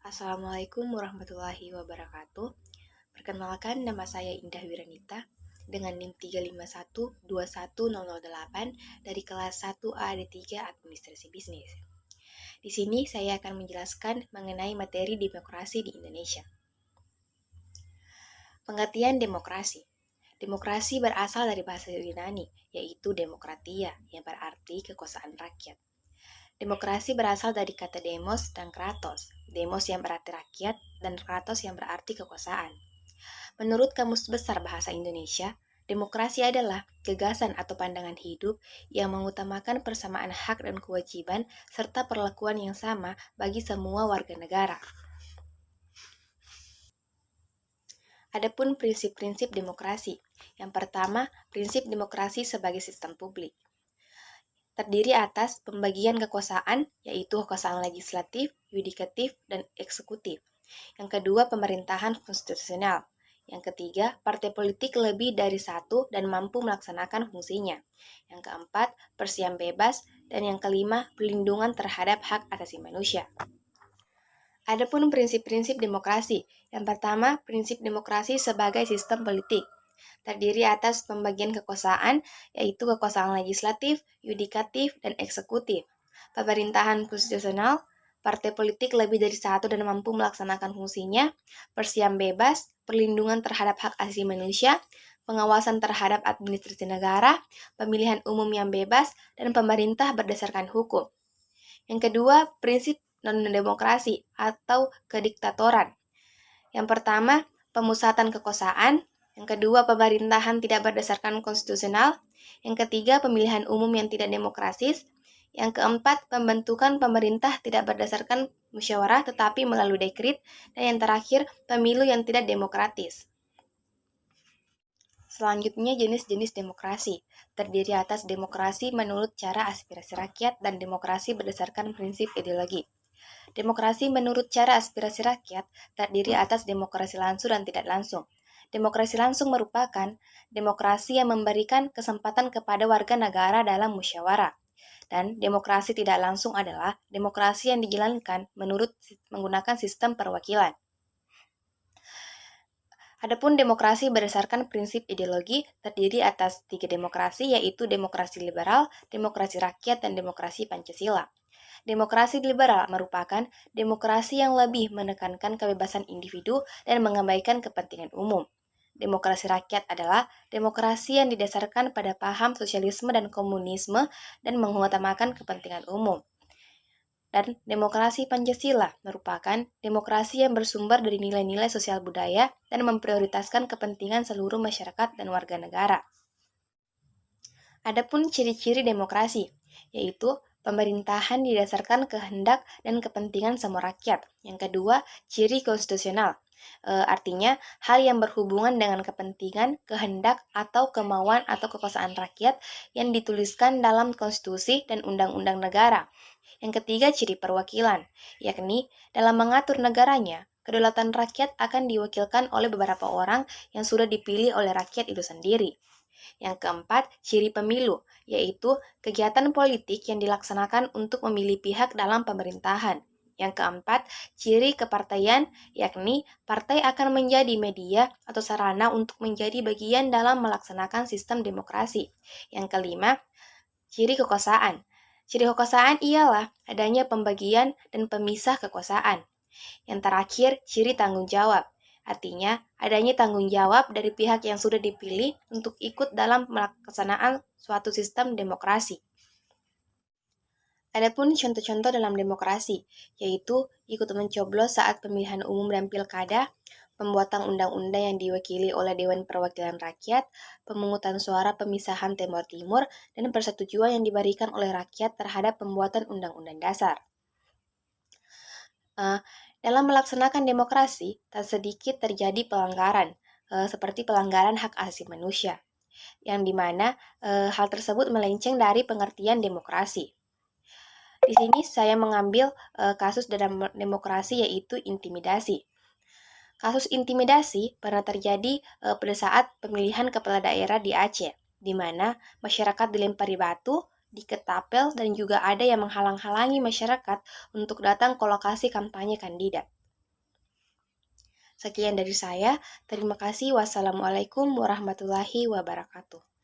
Assalamualaikum warahmatullahi wabarakatuh. Perkenalkan, nama saya Indah Wiranita dengan NIM 351-21008 dari kelas 1A D3 Administrasi Bisnis. Di sini saya akan menjelaskan mengenai materi demokrasi di Indonesia. Pengertian demokrasi. Demokrasi berasal dari bahasa Yunani, yaitu demokratia, yang berarti kekuasaan rakyat. Demokrasi berasal dari kata demos dan kratos. Demos yang berarti rakyat dan kratos yang berarti kekuasaan. Menurut Kamus Besar Bahasa Indonesia, demokrasi adalah gagasan atau pandangan hidup yang mengutamakan persamaan hak dan kewajiban serta perlakuan yang sama bagi semua warga negara. Adapun prinsip-prinsip demokrasi. Yang pertama, prinsip demokrasi sebagai sistem publik. Terdiri atas pembagian kekuasaan, yaitu kekuasaan legislatif, yudikatif, dan eksekutif. Yang kedua, pemerintahan konstitusional. Yang ketiga, partai politik lebih dari satu dan mampu melaksanakan fungsinya. Yang keempat, persiapan bebas. Dan yang kelima, perlindungan terhadap hak asasi manusia. Adapun prinsip-prinsip demokrasi. Yang pertama, prinsip demokrasi sebagai sistem politik. Terdiri atas pembagian kekuasaan, yaitu kekuasaan legislatif, yudikatif, dan eksekutif. Pemerintahan konstitusional, partai politik lebih dari satu dan mampu melaksanakan fungsinya, persiapan bebas, perlindungan terhadap hak asasi manusia, pengawasan terhadap administrasi negara, pemilihan umum yang bebas, dan pemerintah berdasarkan hukum. Yang kedua, prinsip non-demokrasi atau kediktatoran. Yang pertama, pemusatan kekuasaan. Yang kedua, pemerintahan tidak berdasarkan konstitusional. Yang ketiga, pemilihan umum yang tidak demokratis. Yang keempat, pembentukan pemerintah tidak berdasarkan musyawarah tetapi melalui dekret. Dan yang terakhir, pemilu yang tidak demokratis. Selanjutnya, jenis-jenis demokrasi. Terdiri atas demokrasi menurut cara aspirasi rakyat dan demokrasi berdasarkan prinsip ideologi. Demokrasi menurut cara aspirasi rakyat terdiri atas demokrasi langsung dan tidak langsung. Demokrasi langsung merupakan demokrasi yang memberikan kesempatan kepada warga negara dalam musyawarah. Dan demokrasi tidak langsung adalah demokrasi yang dijalankan menggunakan sistem perwakilan. Adapun demokrasi berdasarkan prinsip ideologi terdiri atas 3 demokrasi, yaitu demokrasi liberal, demokrasi rakyat, dan demokrasi Pancasila. Demokrasi liberal merupakan demokrasi yang lebih menekankan kebebasan individu dan mengabaikan kepentingan umum. Demokrasi rakyat adalah demokrasi yang didasarkan pada paham sosialisme dan komunisme dan mengutamakan kepentingan umum. Dan demokrasi Pancasila merupakan demokrasi yang bersumber dari nilai-nilai sosial budaya dan memprioritaskan kepentingan seluruh masyarakat dan warga negara. Adapun ciri-ciri demokrasi, yaitu pemerintahan didasarkan kehendak dan kepentingan semua rakyat. Yang kedua, ciri konstitusional. Artinya, hal yang berhubungan dengan kepentingan, kehendak, atau kemauan atau kekuasaan rakyat yang dituliskan dalam konstitusi dan undang-undang negara. Yang ketiga, ciri perwakilan, yakni dalam mengatur negaranya, kedaulatan rakyat akan diwakilkan oleh beberapa orang yang sudah dipilih oleh rakyat itu sendiri. Yang keempat, ciri pemilu, yaitu kegiatan politik yang dilaksanakan untuk memilih pihak dalam pemerintahan. Yang keempat, ciri kepartaian, yakni partai akan menjadi media atau sarana untuk menjadi bagian dalam melaksanakan sistem demokrasi. Yang kelima, ciri kekuasaan. Ciri kekuasaan ialah adanya pembagian dan pemisah kekuasaan. Yang terakhir, ciri tanggung jawab. Artinya, adanya tanggung jawab dari pihak yang sudah dipilih untuk ikut dalam pelaksanaan suatu sistem demokrasi. Adapun contoh-contoh dalam demokrasi, yaitu ikut mencoblos saat pemilihan umum dan pilkada, pembuatan undang-undang yang diwakili oleh Dewan Perwakilan Rakyat, pemungutan suara pemisahan Timur-Timur, dan persetujuan yang diberikan oleh rakyat terhadap pembuatan undang-undang dasar. Dalam melaksanakan demokrasi, tak sedikit terjadi pelanggaran, seperti pelanggaran hak asasi manusia, yang dimana hal tersebut melenceng dari pengertian demokrasi. Di sini saya mengambil kasus dalam demokrasi, yaitu intimidasi. Kasus intimidasi pernah terjadi pada saat pemilihan kepala daerah di Aceh, di mana masyarakat dilempari batu, diketapel, dan juga ada yang menghalang-halangi masyarakat untuk datang ke lokasi kampanye kandidat. Sekian dari saya. Terima kasih. Wassalamualaikum warahmatullahi wabarakatuh.